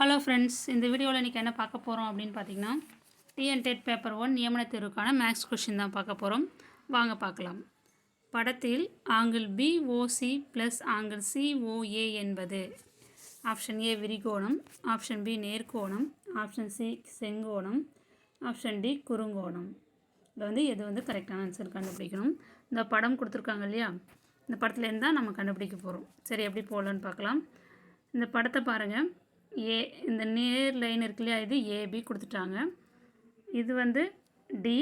Hello friends, இந்த வீடியோவில் இன்றைக்கி என்ன பார்க்க போகிறோம் அப்படின்னு பார்த்தீங்கன்னா, டிஎன்டெட் பேப்பர் 1 நியமன தேர்வுக்கான மேக்ஸ் கொஷின் தான் பார்க்க போகிறோம். வாங்க பார்க்கலாம். படத்தில் angle POC plus angle COA என்பது ஆப்ஷன் ஏ விரிகோணம், ஆப்ஷன் பி நேர்கோணம், ஆப்ஷன் சி செங்கோணம், ஆப்ஷன் டி குறுங்கோணம். இதில் எது கரெக்டான ஆன்சர் கண்டுபிடிக்கணும். இந்த படம் கொடுத்துருக்காங்க இல்லையா, இந்த படத்துலேருந்து தான் நம்ம கண்டுபிடிக்க போகிறோம். சரி, எப்படி போகலான்னு பார்க்கலாம். இந்த படத்தை பாருங்கள். இந்த நேர் லைன் இருக்கு இல்லையா, இது ஏபி கொடுத்துட்டாங்க. இது டி,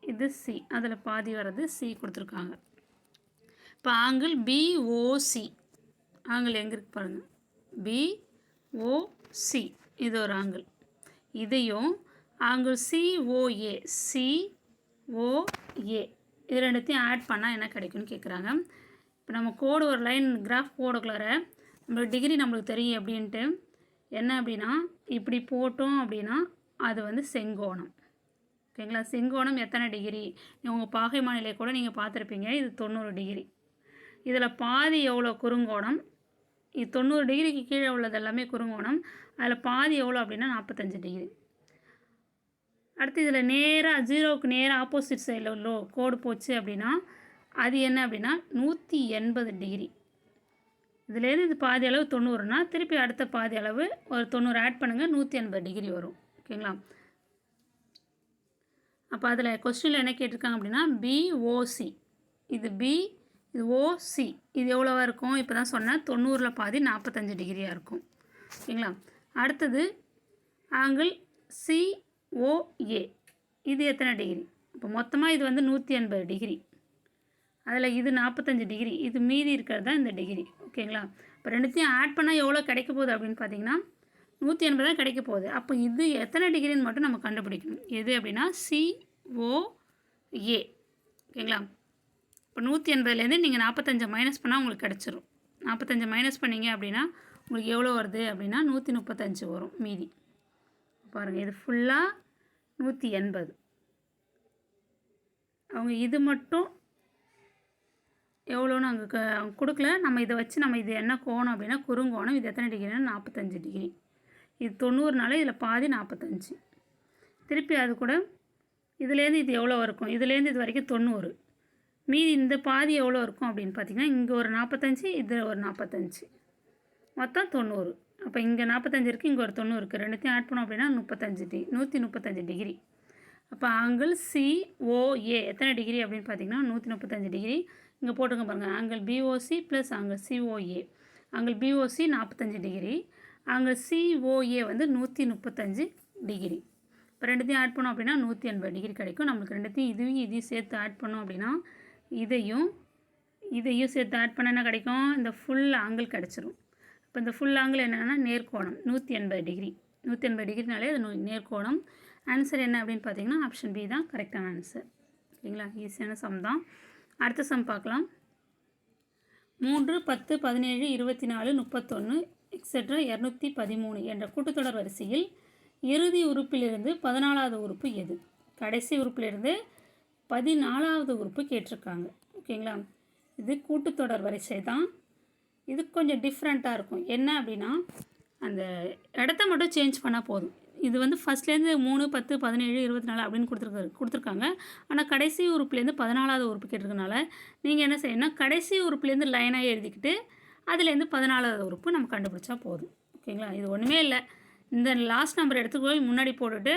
இது சி, அதில் பாதி வர்றது சி கொடுத்துருக்காங்க. இப்போ ஆங்கிள் பிஓசி, ஆங்கிள் எங்கே இருக்கு பாருங்கள், பிஓசி இது ஒரு ஆங்கிள். இதையும் ஆங்கிள் சிஓஏ, சிஓஏ இது ரெண்டுத்தையும் ஆட் பண்ணால் என்ன கிடைக்கும்னு கேட்குறாங்க. இப்போ நம்ம கோடு ஒரு லைன் கிராஃப் போடக்குள்ளார நம்மளுக்கு டிகிரி நம்மளுக்கு தெரியும் அப்படின்ட்டு. என்ன அப்படின்னா, இப்படி போட்டோம் அப்படின்னா அது செங்கோணம். ஓகேங்களா? செங்கோணம் எத்தனை டிகிரி உங்கள் பாகைமானிலை கூட நீங்கள் பார்த்துருப்பீங்க. இது 90 டிகிரி. இதில் பாதி எவ்வளோ குறுங்கோணம், இது 90 டிகிரிக்கு கீழே உள்ளது எல்லாமே குறுங்கோணம். அதில் பாதி எவ்வளோ அப்படின்னா 45 டிகிரி. அடுத்து இதில் நேராக 0க்கு நேராக ஆப்போசிட் சைடில் உள்ள கோடு போச்சு அப்படின்னா அது என்ன அப்படின்னா 180 டிகிரி. இதுலேருந்து இது பாதி அளவு 90னா திருப்பி அடுத்த பாதி அளவு ஒரு 90 ஆட் பண்ணுங்கள், 180 டிகிரி வரும். ஓகேங்களா? அப்போ அதில் கொஸ்டினில் என்ன கேட்டிருக்காங்க அப்படின்னா பிஓசி, இது பி, இது ஓசி, இது எவ்வளோவா இருக்கும்? இப்போ தான் சொன்னேன், 90ல் பாதி 45 டிகிரியாக இருக்கும். ஓகேங்களா? அடுத்தது ஆங்கிள் சிஓஏ, இது எத்தனை டிகிரி? இப்போ மொத்தமாக இது 180 டிகிரி. அதில் இது 45 டிகிரி, இது மீதி இருக்கிறது தான் இந்த டிகிரி. ஓகேங்களா? இப்போ ரெண்டுத்தையும் ஆட் பண்ணால் எவ்வளோ கிடைக்க போகுது அப்படின்னு பார்த்தீங்கன்னா 180 தான் கிடைக்க போகுது. அப்போ இது எத்தனை டிகிரின்னு மட்டும் நம்ம கண்டுபிடிக்கணும். எது அப்படின்னா சிஓஏ. ஓகேங்களா? இப்போ 180லேருந்து நீங்கள் 45 மைனஸ் பண்ணால் உங்களுக்கு கிடச்சிரும். 45 மைனஸ் பண்ணிங்க அப்படின்னா உங்களுக்கு எவ்வளோ வருது அப்படின்னா 135 வரும் மீதி. பாருங்கள், இது ஃபுல்லாக 180. அவங்க இது மட்டும் எவ்வளோன்னு அங்கே கொடுக்கல. நம்ம இதை வச்சு நம்ம இது என்ன கோணம் அப்படின்னா குறுங்கோணம். இது எத்தனை டிகிரினா 45 டிகிரி. இது 90னால இதில் பாதி 45. திருப்பி அது கூட இதுலேருந்து இது எவ்வளோ இருக்கும், இதுலேருந்து இது வரைக்கும் 90, மீதி இந்த பாதி எவ்வளோ இருக்கும் அப்படின்னு பார்த்திங்கன்னா இங்கே ஒரு 45, இதில் ஒரு 45, மொத்தம் 90. அப்போ இங்கே 45 இருக்குது, இங்கே ஒரு 90 இருக்குது. ரெண்டுத்தையும் ஆட் பண்ணோம் அப்படின்னா 135 டிகிரி. அப்போ ஆங்கிள் சிஓஏ எத்தனை டிகிரி அப்படின்னு பார்த்தீங்கன்னா 135 டிகிரி. இங்கே போட்டுங்க பாருங்கள், angle POC plus angle COA. Angle POC 45 degree, angle COA 135 degree. இப்போ ரெண்டுத்தையும் ஆட் பண்ணோம் அப்படின்னா 180 டிகிரி கிடைக்கும். நம்மளுக்கு ரெண்டுத்தையும் இதையும் சேர்த்து ஆட் பண்ணோம் அப்படின்னா இதையும் சேர்த்து ஆட் பண்ண என்ன கிடைக்கும், இந்த ஃபுல் ஆங்கிள் கிடச்சிரும். இப்போ இந்த ஃபுல் ஆங்கிள் என்னென்னா நேர்கோணம் 180 டிகிரி. 180 டிகிரினாலே அது நேர்கோணம். ஆன்சர் என்ன அப்படின்னு பார்த்தீங்கன்னா ஆப்ஷன் பி தான் கரெக்டான ஆன்சர். ஓகேங்களா? ஈஸியான சம் தான். அடுத்த சம் பார்க்கலாம். 3, 10, 17, 24, 31 எக்ஸெட்ரா 213 என்ற கூட்டுத்தொடர் வரிசையில் இறுதி உறுப்பிலிருந்து 14வது உறுப்பு எது? கடைசி உறுப்பிலிருந்து 14வது உறுப்பு கேட்டிருக்காங்க. ஓகேங்களா? இது கூட்டுத்தொடர் வரிசை தான். இது கொஞ்சம் டிஃப்ரெண்ட்டாக இருக்கும். என்ன அப்படின்னா அந்த இடத்த மட்டும் சேஞ்ச் பண்ணால் போதும். இது ஃபஸ்ட்லேருந்து 3, 10, 17, 24 அப்படின்னு கொடுத்துருக்காங்க. ஆனால் கடைசி உறுப்புலேருந்து 14வது உறுப்பு கேட்டிருக்கனால நீங்கள் என்ன செய்யணும்னா கடைசி உறுப்புலேருந்து லைனாக எழுதிக்கிட்டு அதுலேருந்து 14வது உறுப்பு நம்ம கண்டுபிடிச்சா போதும். ஓகேங்களா? இது ஒன்றுமே இல்லை. இந்த லாஸ்ட் நம்பர் எடுத்துக்கோள் முன்னாடி போட்டுட்டு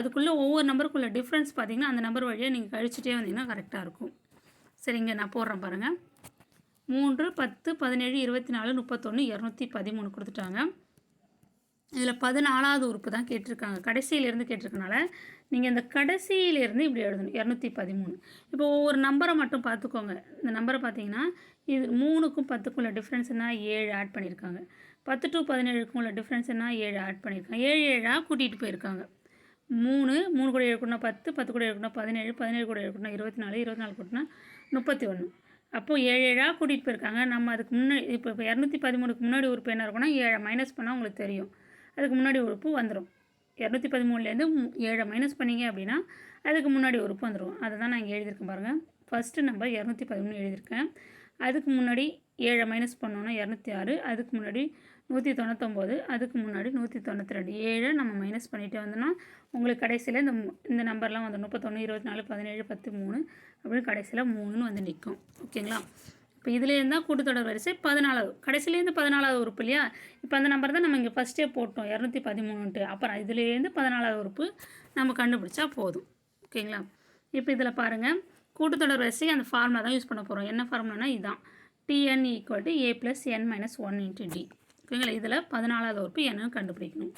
அதுக்குள்ளே ஒவ்வொரு நம்பருக்குள்ள டிஃப்ரென்ஸ் பார்த்திங்கன்னா அந்த நம்பர் வழியாக நீங்கள் கழிச்சிட்டே வந்தீங்கன்னா கரெக்டாக இருக்கும். சரிங்க, நான் போடுறேன் பாருங்கள். 3, 10, 17, 24, 31, 213 கொடுத்துட்டாங்க. இதில் 14வது உறுப்பு தான் கேட்டிருக்காங்க. கடைசியிலேருந்து கேட்டிருக்கனால நீங்கள் இந்த கடைசியிலேருந்து இப்படி எழுதணும் 213. இப்போ ஒவ்வொரு நம்பரை மட்டும் பார்த்துக்கோங்க. இந்த நம்பரை பார்த்தீங்கன்னா இது 3க்கும் 10க்கும் உள்ள டிஃப்ரென்ஸ் என்ன, 7 ஆட் பண்ணியிருக்காங்க. 10 to 17க்கும் உள்ள டிஃப்ரென்ஸ் என்ன, 7 ஆட் பண்ணியிருக்காங்க. 7 7ஆக கூட்டிகிட்டு போயிருக்காங்க. 3 கூட 7 கூட்டினா 10, 10 கூட 7 கூட்டினா 17, 17 கூட 7 கூட்டினா 24, 24 கூட்டினா 31. அப்போது 7 7ஆக கூட்டிகிட்டு போயிருக்காங்க. நம்ம அதுக்கு முன்னாடி இப்போ 213க்கு முன்னாடி உறுப்பு என்ன இருக்குன்னா 7 மைனஸ் பண்ணால் உங்களுக்கு தெரியும், அதுக்கு முன்னாடி உறுப்பு வந்துடும். 213லேருந்து 7 மைனஸ் பண்ணிங்க அப்படின்னா அதுக்கு முன்னாடி உறுப்பு வந்துடும். அதை தான் நான் இங்கே எழுதியிருக்கேன் பாருங்கள். ஃபஸ்ட்டு நம்பர் 213 எழுதியிருக்கேன். அதுக்கு முன்னாடி 7 மைனஸ் பண்ணோன்னா 206, அதுக்கு முன்னாடி 199 அதுக்கு முன்னாடி 192 7 நம்ம மைனஸ் பண்ணிகிட்டே வந்தோம்னா உங்களுக்கு கடைசியில் இந்த நம்பர்லாம் வந்து 31 24 17 10 3 அப்படின்னு கடைசியில் 3ன்னு வந்து நிற்கும். ஓகேங்களா? இப்போ இதுலேருந்து தான் கூட்டுத்தொடர் வரிசை 14வது கடைசிலேருந்து 14வது உறுப்பு இல்லையா? இப்போ அந்த நம்பர் தான் நம்ம இங்கே ஃபஸ்ட்டே போட்டோம் 213ன்ட்டு. அப்புறம் இதுலேருந்து 14வது உறுப்பு நம்ம கண்டுபிடிச்சா போதும். ஓகேங்களா? இப்போ இதில் பாருங்கள் கூட்டுத்தொடர் வரிசை அந்த ஃபார்முலா தான் யூஸ் பண்ண போகிறோம். என்ன ஃபார்முலானா இதுதான் Tn = a + n - 1 × d. ஓகேங்களா? இதில் 14வது உறுப்பு என்னன்னு கண்டுபிடிக்கணும்.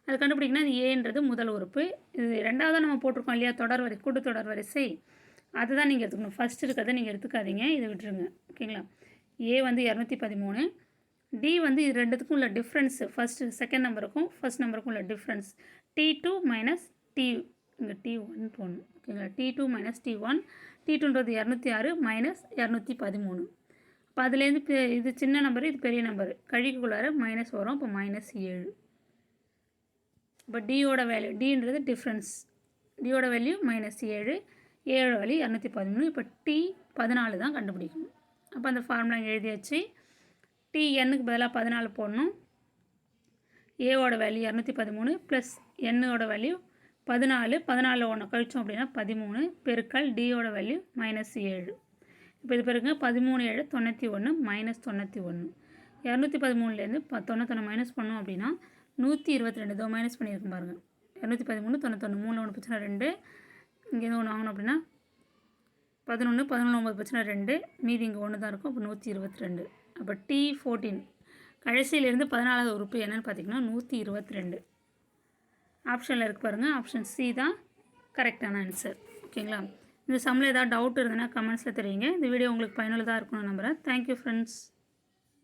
அது கண்டுபிடிக்கணும். அது ஏன்றது முதல் உறுப்பு. இது ரெண்டாவதாக நம்ம போட்டிருக்கோம் இல்லையா கூட்டுத்தொடர் வரிசை அதுதான் நீங்கள் எடுத்துக்கணும். ஃபஸ்ட் இருக்கிறத நீங்கள் எடுத்துக்காதீங்க, இதை விட்டுருங்க. ஓகேங்களா? ஏ வந்து 213, டி வந்து இது ரெண்டுத்துக்கும் உள்ள டிஃப்ரென்ஸு செகண்ட் நம்பருக்கும் ஃபஸ்ட் நம்பருக்கும் உள்ள டிஃப்ரென்ஸ் T2 - T இங்கே T1 போடணும். ஓகேங்களா? T2 - T1 T2ன்றது 206 - 213. இப்போ அதுலேருந்து இது சின்ன நம்பரு இது பெரிய நம்பரு கழிக்குள்ளார மைனஸ் வரும். இப்போ -7. இப்போ டியோட வேல்யூ டின்றது டிஃப்ரென்ஸ் டியோட வேல்யூ -7 ஏழோட வேல்யூ 213. இப்போ T14 தான் கண்டுபிடிக்கணும். அப்போ அந்த ஃபார்முலா எழுதியாச்சு. Tnக்கு பதிலாக 14 போடணும். ஏவோட வேல்யூ 213 ப்ளஸ் என்னோட வேல்யூ 14 14 ஒன்று கழிச்சோம் அப்படின்னா 13 பெருக்கல் டியோட வேல்யூ -7. இப்போ இது பிறகு 13 7 91 -91 213லேருந்து 91 மைனஸ் பண்ணோம் அப்படின்னா 122 இதோ மைனஸ் பண்ணியிருக்கும் பாருங்கள். 213 91 3 1 பிரச்சனை 2 இங்கேருந்து ஒன்று வாங்கணும் அப்படின்னா 11 11 9 பிரச்சனை 2 மீதி இங்கே ஒன்று தான் இருக்கும். அப்போ 122. அப்போ T14 கடைசியிலேருந்து 14வது உறுப்பு என்னென்னு பார்த்தீங்கன்னா 122 ஆப்ஷனில் இருக்குது பாருங்கள். ஆப்ஷன் சி தான் கரெக்டான ஆன்சர். ஓகேங்களா? இந்த சம்மில் ஏதாவது டவுட் இருந்ததுன்னா கமெண்ட்ஸில் தெரியுங்க. இந்த வீடியோ உங்களுக்கு பயனுள்ளதாக இருக்கணும்னு நம்புகிறேன். Thank you friends.